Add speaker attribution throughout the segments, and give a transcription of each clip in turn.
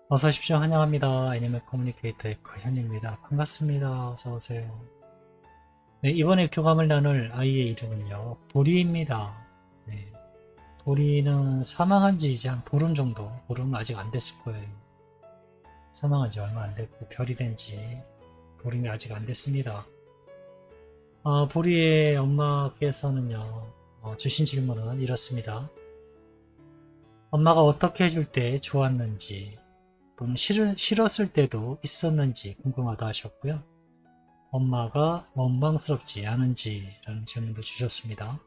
Speaker 1: 어서 오십시오. 환영합니다. 애니멀 커뮤니케이터의 현입니다. 반갑습니다. 어서 오세요. 네, 이번에 교감을 나눌 아이의 이름은요, 보리입니다. 네, 보리는 사망한 지 이제 한 보름 정도, 보름 아직 안 됐을 거예요. 사망한 지 얼마 안 됐고, 별이 된 지 보름이 아직 안 됐습니다. 보리의 엄마께서는요, 주신 질문은 이렇습니다. 엄마가 어떻게 해줄 때 좋았는지, 또는 싫었을 때도 있었는지 궁금하다 하셨고요. 엄마가 원망스럽지 않은지라는 질문도 주셨습니다.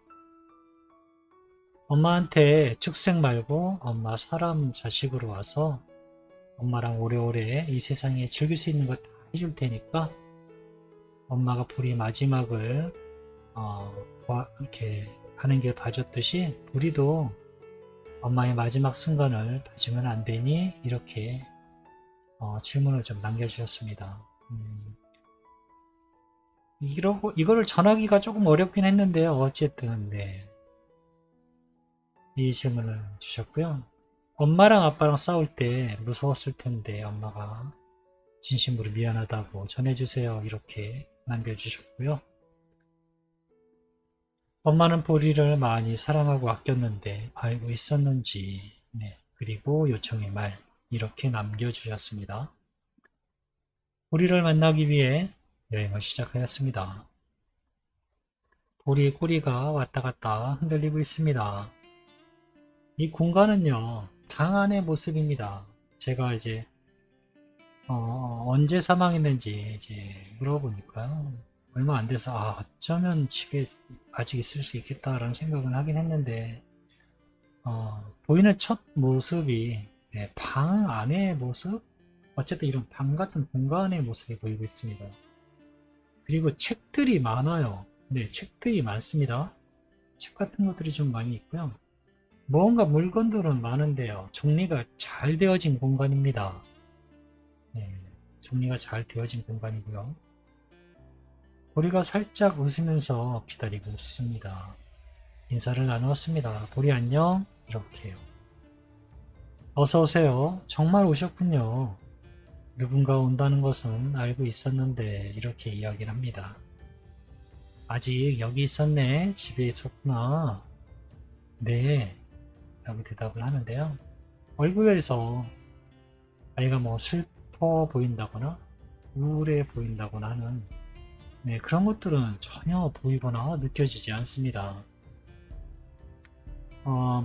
Speaker 1: 엄마한테 축생 말고 엄마 사람 자식으로 와서 엄마랑 오래오래 이 세상에 즐길 수 있는 거 다 해줄 테니까 엄마가 불이 마지막을 이렇게 가는 길 봐줬듯이 우리도 엄마의 마지막 순간을 봐주면 안 되니? 이렇게 질문을 좀 남겨주셨습니다. 이거를 전하기가 조금 어렵긴 했는데요. 어쨌든, 네. 이 질문을 주셨고요. 엄마랑 아빠랑 싸울 때 무서웠을 텐데, 엄마가 진심으로 미안하다고 전해주세요. 이렇게 남겨주셨고요. 엄마는 보리를 많이 사랑하고 아꼈는데, 알고 있었는지, 네. 그리고 요청의 말, 이렇게 남겨주셨습니다. 보리를 만나기 위해 여행을 시작하였습니다. 보리의 꼬리가 왔다 갔다 흔들리고 있습니다. 이 공간은요, 방 안의 모습입니다. 제가 이제 언제 사망했는지 이제 물어보니까요, 얼마 안 돼서 어쩌면 집에 아직 있을 수 있겠다라는 생각을 하긴 했는데 보이는 첫 모습이 방 안의 모습, 어쨌든 이런 방 같은 공간의 모습이 보이고 있습니다. 그리고 책들이 많아요. 네, 책들이 많습니다. 책 같은 것들이 좀 많이 있고요. 뭔가 물건들은 많은데요. 정리가 잘 되어진 공간입니다. 네, 정리가 잘 되어진 공간이고요. 보리가 살짝 웃으면서 기다리고 있습니다. 인사를 나누었습니다. 보리 안녕? 이렇게요. 어서 오세요. 정말 오셨군요. 누군가 온다는 것은 알고 있었는데 이렇게 이야기를 합니다. 아직 여기 있었네. 집에 있었구나. 네. 라고 대답을 하는데요. 얼굴에서 아이가 뭐 슬퍼 보인다거나 우울해 보인다거나 하는 그런 것들은 전혀 보이거나 느껴지지 않습니다.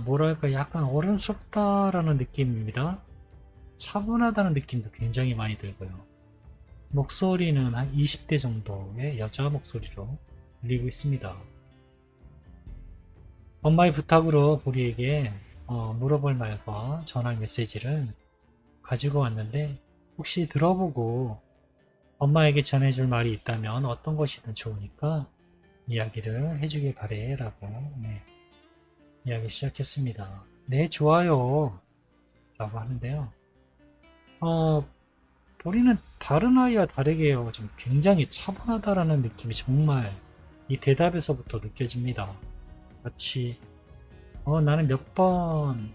Speaker 1: 뭐랄까 약간 어른스럽다라는 느낌입니다. 차분하다는 느낌도 굉장히 많이 들고요. 목소리는 한 20대 정도의 여자 목소리로 들리고 있습니다. 엄마의 부탁으로 보리에게 물어볼 말과 전할 메시지를 가지고 왔는데 혹시 들어보고 엄마에게 전해줄 말이 있다면 어떤 것이든 좋으니까 이야기를 해주길 바래 라고 이야기 시작했습니다. 네, 좋아요 라고 하는데요. 보리는 다른 아이와 다르게요. 좀 굉장히 차분하다라는 느낌이 정말 이 대답에서부터 느껴집니다. 마치 나는 몇 번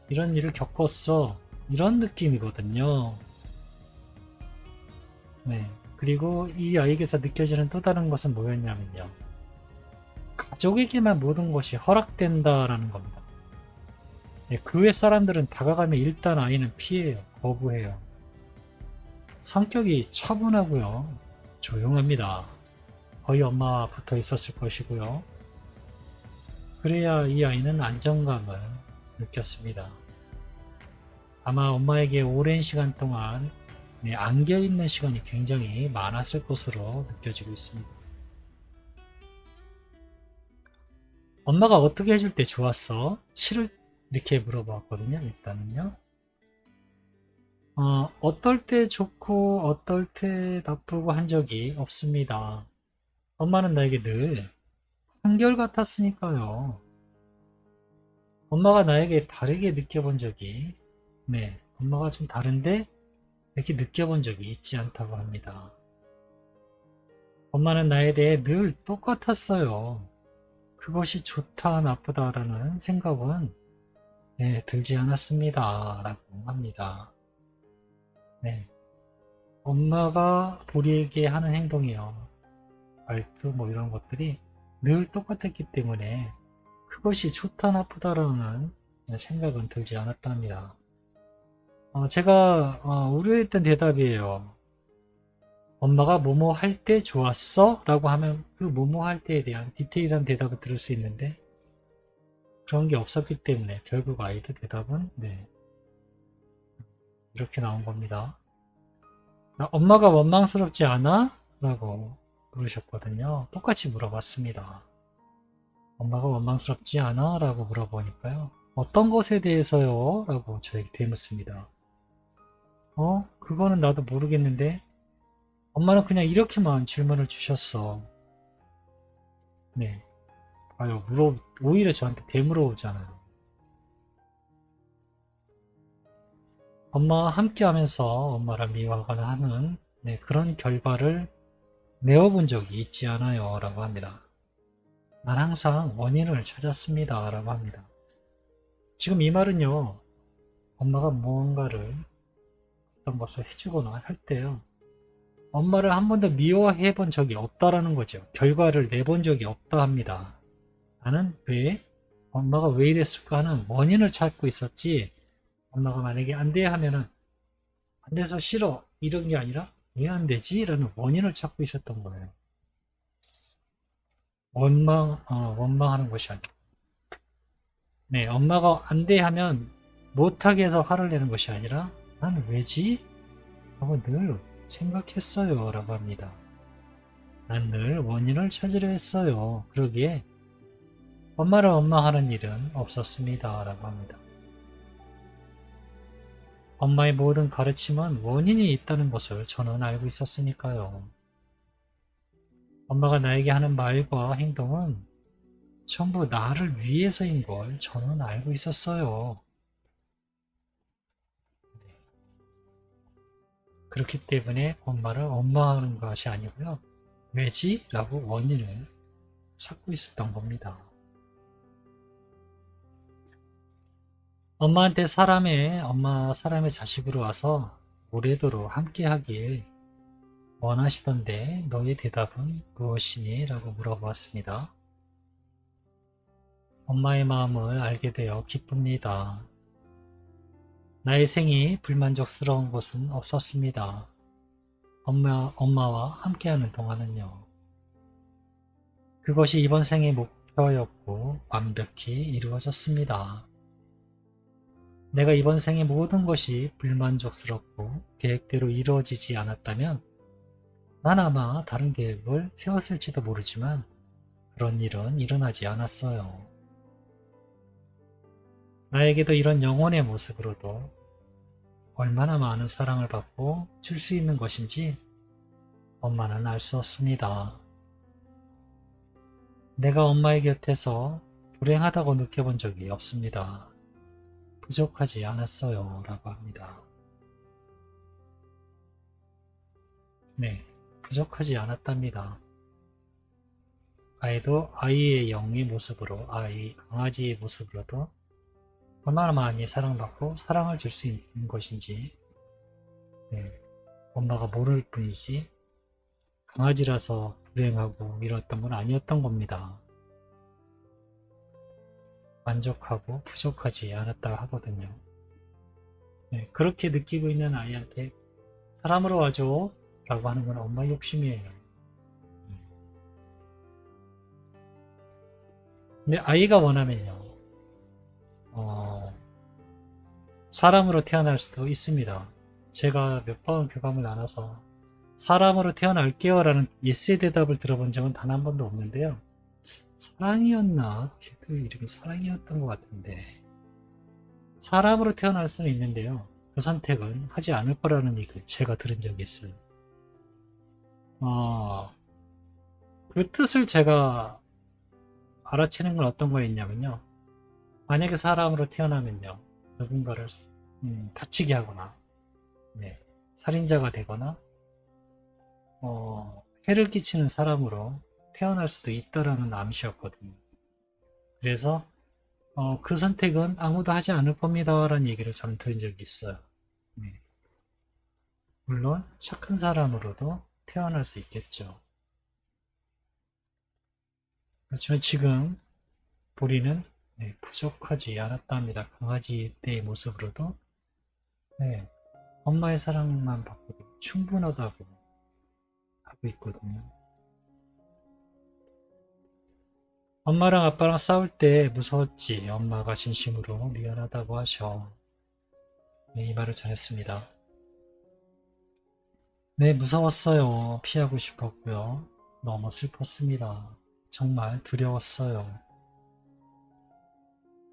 Speaker 1: 이런 일을 겪었어 이런 느낌이거든요. 네. 그리고 이 아이에게서 느껴지는 또 다른 것은 뭐였냐면요. 가족에게만 모든 것이 허락된다라는 겁니다. 네, 그 외 사람들은 다가가면 일단 아이는 피해요. 거부해요. 성격이 차분하고요. 조용합니다. 거의 엄마와 붙어 있었을 것이고요. 그래야 이 아이는 안정감을 느꼈습니다. 아마 엄마에게 오랜 시간 동안 안겨 있는 시간이 굉장히 많았을 것으로 느껴지고 있습니다. 엄마가 어떻게 해줄 때 좋았어? 싫을 이렇게 물어봤거든요. 일단은요. 어떨 때 좋고 어떨 때 나쁘고 한 적이 없습니다. 엄마는 나에게 늘 한결같았으니까요. 엄마가 나에게 다르게 느껴본 적이 엄마가 좀 다른데 이렇게 느껴본 적이 있지 않다고 합니다. 엄마는 나에 대해 늘 똑같았어요. 그것이 좋다 나쁘다라는 생각은 들지 않았습니다 라고 합니다. 네. 엄마가 우리에게 하는 행동이요. 말투 뭐 이런 것들이 늘 똑같았기 때문에 그것이 좋다 나쁘다라는 생각은 들지 않았답니다. 제가 우려했던 대답이에요. 엄마가 뭐뭐 할 때 좋았어? 라고 하면 그 뭐뭐 할 때에 대한 디테일한 대답을 들을 수 있는데 그런 게 없었기 때문에 결국 아이들 대답은 네, 이렇게 나온 겁니다. 엄마가 원망스럽지 않아? 라고 물으셨거든요. 똑같이 물어봤습니다. 엄마가 원망스럽지 않아? 라고 물어보니까요. 어떤 것에 대해서요? 라고 저에게 되묻습니다. 그거는 나도 모르겠는데 엄마는 그냥 이렇게만 질문을 주셨어. 네. 아유, 오히려 저한테 되물어오잖아요. 엄마와 함께 하면서 엄마를 미워하거나 하는 네, 그런 결과를 내어본 적이 있지 않아요. 라고 합니다. 난 항상 원인을 찾았습니다. 라고 합니다. 지금 이 말은요, 엄마가 무언가를 어떤 것을 해주거나 할 때요, 엄마를 한 번도 미워해 본 적이 없다라는 거죠. 결과를 내본 적이 없다 합니다. 나는 왜, 엄마가 왜 이랬을까 하는 원인을 찾고 있었지, 엄마가 만약에 안 돼 하면은, 안 돼서 싫어. 이런 게 아니라, 왜 안 되지? 라는 원인을 찾고 있었던 거예요. 원망하는 것이 아니고. 네, 엄마가 안 돼 하면 못하게 해서 화를 내는 것이 아니라 난 왜지? 하고 늘 생각했어요. 라고 합니다. 난 늘 원인을 찾으려 했어요. 그러기에 엄마를 원망하는 일은 없었습니다. 라고 합니다. 엄마의 모든 가르침은 원인이 있다는 것을 저는 알고 있었으니까요. 엄마가 나에게 하는 말과 행동은 전부 나를 위해서인 걸 저는 알고 있었어요. 그렇기 때문에 엄마를 원망하는 것이 아니고요. 왜지? 라고 원인을 찾고 있었던 겁니다. 엄마 사람의 자식으로 와서 오래도록 함께 하길 원하시던데 너의 대답은 무엇이니? 라고 물어보았습니다. 엄마의 마음을 알게 되어 기쁩니다. 나의 생이 불만족스러운 것은 없었습니다. 엄마와 함께하는 동안은요. 그것이 이번 생의 목표였고 완벽히 이루어졌습니다. 내가 이번 생의 모든 것이 불만족스럽고 계획대로 이루어지지 않았다면 난 아마 다른 계획을 세웠을지도 모르지만 그런 일은 일어나지 않았어요. 나에게도 이런 영혼의 모습으로도 얼마나 많은 사랑을 받고 줄 수 있는 것인지 엄마는 알 수 없습니다. 내가 엄마의 곁에서 불행하다고 느껴본 적이 없습니다. 부족하지 않았어요. 라고 합니다. 네, 부족하지 않았답니다. 아이도 아이의 영의 모습으로, 강아지의 모습으로도 얼마나 많이 사랑받고 사랑을 줄 수 있는 것인지, 네, 엄마가 모를 뿐이지, 강아지라서 불행하고 이랬던 건 아니었던 겁니다. 만족하고 부족하지 않았다 하거든요. 네, 그렇게 느끼고 있는 아이한테 사람으로 와줘 라고 하는 건 엄마 욕심이에요. 근데 아이가 원하면요, 어, 사람으로 태어날 수도 있습니다. 제가 몇 번 교감을 나눠서 사람으로 태어날게요 라는 예스의 대답을 들어본 적은 단 한 번도 없는데요. 사랑이었나? 걔도 이름이 사랑이었던 것 같은데 사람으로 태어날 수는 있는데요. 그 선택은 하지 않을 거라는 얘기를 제가 들은 적이 있어요. 그 뜻을 제가 알아채는 건 어떤 거였냐면요. 만약에 사람으로 태어나면요. 누군가를 다치게 하거나 네, 살인자가 되거나 해를 끼치는 사람으로 태어날 수도 있다라는 암시였거든요. 그래서 그 선택은 아무도 하지 않을 겁니다라는 얘기를 저는 들은 적이 있어요. 네. 물론 착한 사람으로도 태어날 수 있겠죠. 그렇지만 지금 보리는 부족하지 않았답니다. 강아지 때의 모습으로도 엄마의 사랑만 받고도 충분하다고 하고 있거든요. 엄마랑 아빠랑 싸울 때 무서웠지. 엄마가 진심으로 미안하다고 하셔. 이 말을 전했습니다. 네, 무서웠어요. 피하고 싶었고요. 너무 슬펐습니다. 정말 두려웠어요.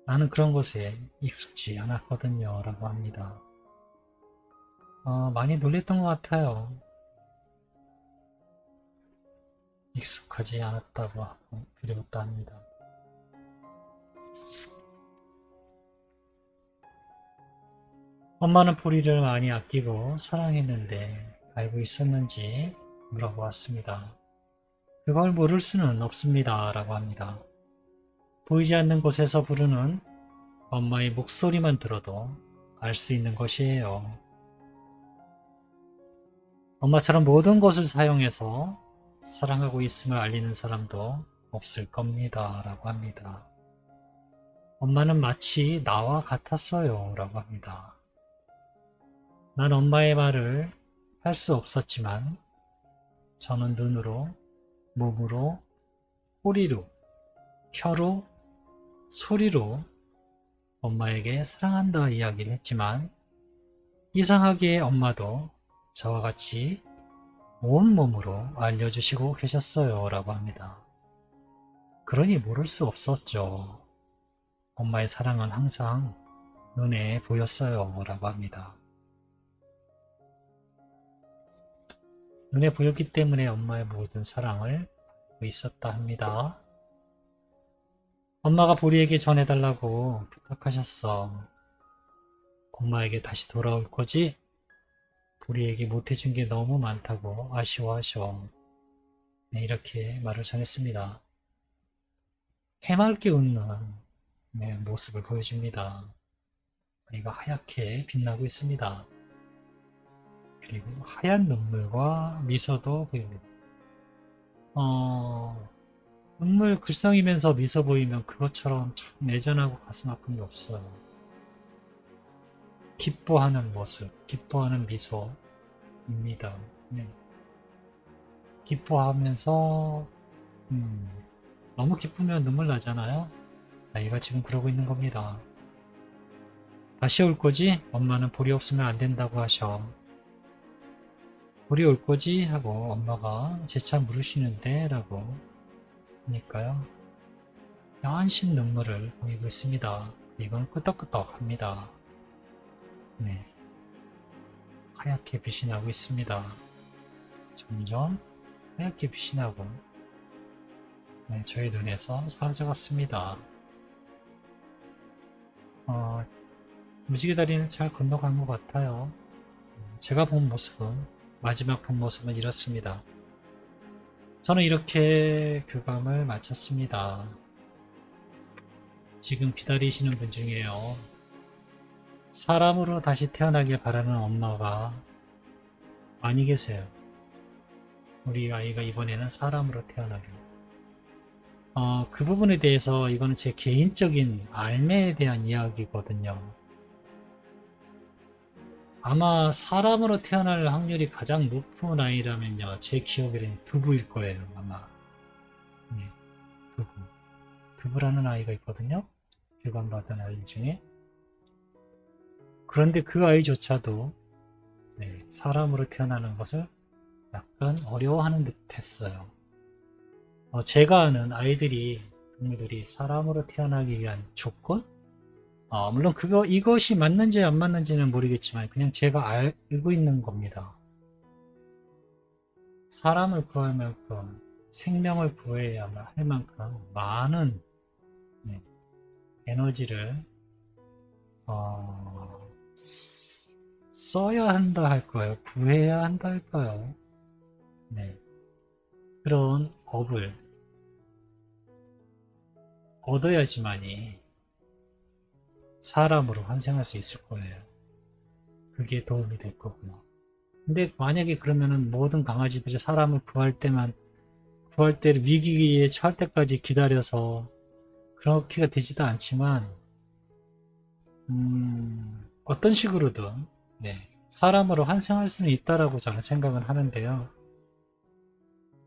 Speaker 1: 나는 그런 것에 익숙지 않았거든요. 라고 합니다. 많이 놀랬던 것 같아요. 익숙하지 않았다고 하고 두려웠다 합니다. 엄마는 보리를 많이 아끼고 사랑했는데 알고 있었는지 물어보았습니다. 그걸 모를 수는 없습니다. 라고 합니다. 보이지 않는 곳에서 부르는 엄마의 목소리만 들어도 알 수 있는 것이에요. 엄마처럼 모든 것을 사용해서 사랑하고 있음을 알리는 사람도 없을 겁니다. 라고 합니다. 엄마는 마치 나와 같았어요. 라고 합니다. 난 엄마의 말을 할 수 없었지만 저는 눈으로, 몸으로, 꼬리로, 혀로, 소리로 엄마에게 사랑한다 이야기를 했지만 이상하게 엄마도 저와 같이 온몸으로 알려주시고 계셨어요. 라고 합니다. 그러니 모를 수 없었죠. 엄마의 사랑은 항상 눈에 보였어요. 라고 합니다. 눈에 보였기 때문에 엄마의 모든 사랑을 받고 있었다 합니다. 엄마가 보리에게 전해달라고 부탁하셨어. 엄마에게 다시 돌아올 거지? 보리에게 못해준 게 너무 많다고 아쉬워하셔. 네, 이렇게 말을 전했습니다. 해맑게 웃는 모습을 보여줍니다. 아이가 하얗게 빛나고 있습니다. 그리고 하얀 눈물과 미소도 보입니다. 눈물 글썽이면서 미소 보이면 그것처럼 참 애잔하고 가슴 아픈 게 없어요. 기뻐하는 모습, 기뻐하는 미소입니다. 네. 기뻐하면서 너무 기쁘면 눈물 나잖아요. 아이가 지금 그러고 있는 겁니다. 다시 올 거지? 엄마는 보리 없으면 안 된다고 하셔. 보리 올 거지? 하고 엄마가 재차 물으시는데 라고 하니까요. 한신 눈물을 보이고 있습니다. 이건 끄덕끄덕합니다. 네, 하얗게 빛이 나고 있습니다. 점점 하얗게 빛이 나고 저희 눈에서 사라져갔습니다. 무지개 다리는 잘 건너간 것 같아요. 제가 본 모습은 마지막 본 모습은 이렇습니다. 저는 이렇게 교감을 마쳤습니다. 지금 기다리시는 분 중에요. 사람으로 다시 태어나길 바라는 엄마가 많이 계세요. 우리 아이가 이번에는 사람으로 태어나길. 그 부분에 대해서 이거는 제 개인적인 알매에 대한 이야기거든요. 아마 사람으로 태어날 확률이 가장 높은 아이라면요. 제 기억에는 두부일 거예요. 아마. 네, 두부. 두부라는 아이가 있거든요. 교감받은 아이 중에. 그런데 그 아이조차도 사람으로 태어나는 것을 약간 어려워하는 듯 했어요. 제가 아는 아이들이, 동물들이 사람으로 태어나기 위한 조건? 물론 이것이 맞는지 안 맞는지는 모르겠지만 그냥 제가 알고 있는 겁니다. 사람을 구할 만큼, 생명을 구해야 할 만큼 많은 에너지를 써야 한다 할까요? 구해야 한다 할까요? 네. 그런 법을 얻어야지만이 사람으로 환생할 수 있을 거예요. 그게 도움이 될 거고요. 근데 만약에 그러면은 모든 강아지들이 사람을 구할 때 위기에 처할 때까지 기다려서 그렇게가 되지도 않지만, 어떤 식으로든, 네, 사람으로 환생할 수는 있다라고 저는 생각을 하는데요.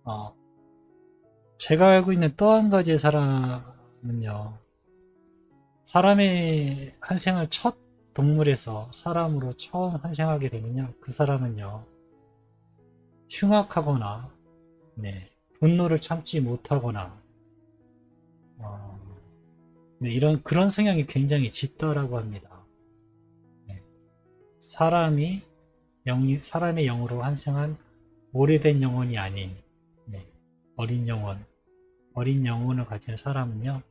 Speaker 1: 어, 제가 알고 있는 또 한 가지의 사람은요, 사람의 환생을 첫 동물에서 사람으로 처음 환생하게 되면요, 그 사람은요, 흉악하거나, 네, 분노를 참지 못하거나, 어, 네, 그런 성향이 굉장히 짙다라고 합니다. 네, 사람이 사람의 영으로 환생한 오래된 영혼이 아닌, 네, 어린 영혼, 어린 영혼을 가진 사람은요,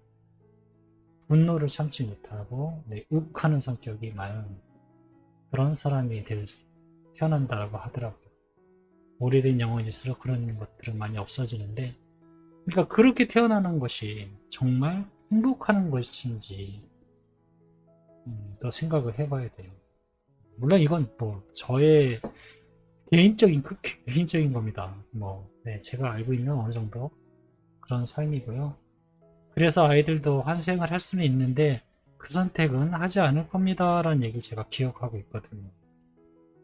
Speaker 1: 분노를 참지 못하고, 네, 욱하는 성격이 많은 그런 사람이 태어난다고 하더라고요. 오래된 영혼일수록 그런 것들은 많이 없어지는데, 그러니까 그렇게 태어나는 것이 정말 행복한 것인지, 더 생각을 해봐야 돼요. 물론 이건 뭐 저의 극히 개인적인 겁니다. 뭐, 네, 제가 알고 있는 어느 정도 그런 삶이고요. 그래서 아이들도 환생을 할 수는 있는데 그 선택은 하지 않을 겁니다. 라는 얘기를 제가 기억하고 있거든요.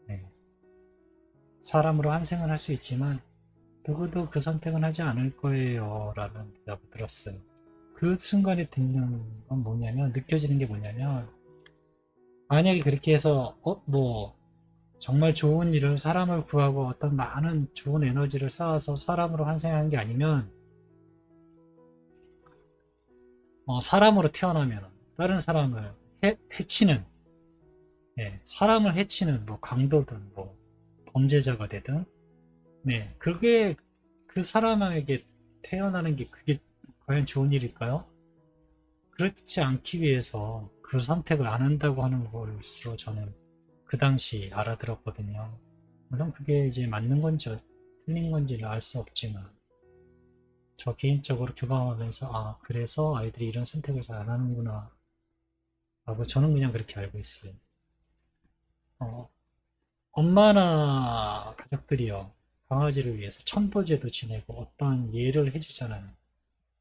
Speaker 1: 네. 사람으로 환생을 할 수 있지만 누구도 그 선택은 하지 않을 거예요. 라는 대답을 들었어요. 그 순간에 듣는 건 뭐냐면, 느껴지는 게 뭐냐면, 만약에 그렇게 해서, 정말 좋은 일을 사람을 구하고 어떤 많은 좋은 에너지를 쌓아서 사람으로 환생한 게 아니면, 사람으로 태어나면 다른 사람을 해치는, 네, 사람을 해치는 뭐 강도든 뭐 범죄자가 되든, 네, 그게 그 사람에게 태어나는 게 그게 과연 좋은 일일까요? 그렇지 않기 위해서 그 선택을 안 한다고 하는 것으로 저는 그 당시 알아들었거든요. 물론 그게 이제 맞는 건지 틀린 건지를 알 수 없지만, 저 개인적으로 교감하면서, 아, 그래서 아이들이 이런 선택을 잘 안 하는구나 라고 저는 그냥 그렇게 알고 있어요. 어, 엄마나 가족들이요, 강아지를 위해서 천도제도 지내고 어떤 예를 해주잖아요.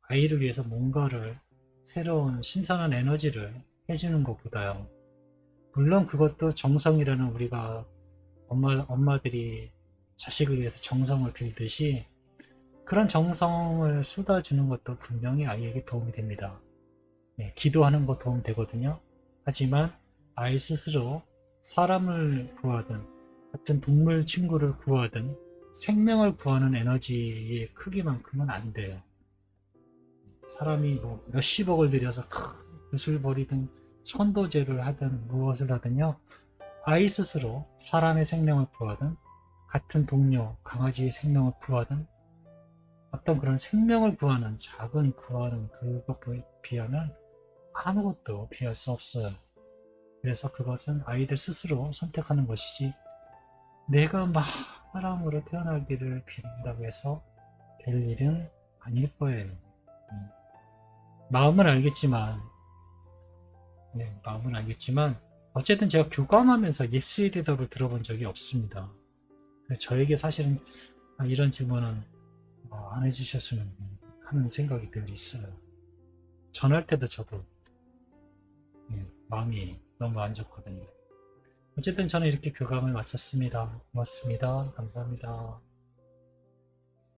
Speaker 1: 아이를 위해서 뭔가를, 새로운 신선한 에너지를 해주는 것보다요. 물론 그것도 정성이라는, 우리가 엄마들이 자식을 위해서 정성을 들듯이 그런 정성을 쏟아주는 것도 분명히 아이에게 도움이 됩니다. 네, 기도하는 거 도움 되거든요. 하지만 아이 스스로 사람을 구하든 같은 동물 친구를 구하든 생명을 구하는 에너지의 크기만큼은 안 돼요. 사람이 뭐 몇십억을 들여서 큰 붓을 버리든 천도제를 하든 무엇을 하든요, 아이 스스로 사람의 생명을 구하든 같은 동료 강아지의 생명을 구하든 어떤 그런 생명을 구하는 작은 구하는 그것에 비하면 아무것도 비할 수 없어요. 그래서 그것은 아이들 스스로 선택하는 것이지, 내가 막 사람으로 태어나기를 빈다고 해서 될 일은 아닐 거예요. 음. 마음은 알겠지만, 네, 마음은 알겠지만, 어쨌든 제가 교감하면서 예스의 대답을 들어본 적이 없습니다. 그래서 저에게 사실은 이런 질문은 안 해주셨으면 하는 생각이 늘 있어요. 전할 때도 저도 마음이 너무 안 좋거든요. 어쨌든 저는 이렇게 교감을 마쳤습니다. 고맙습니다. 감사합니다.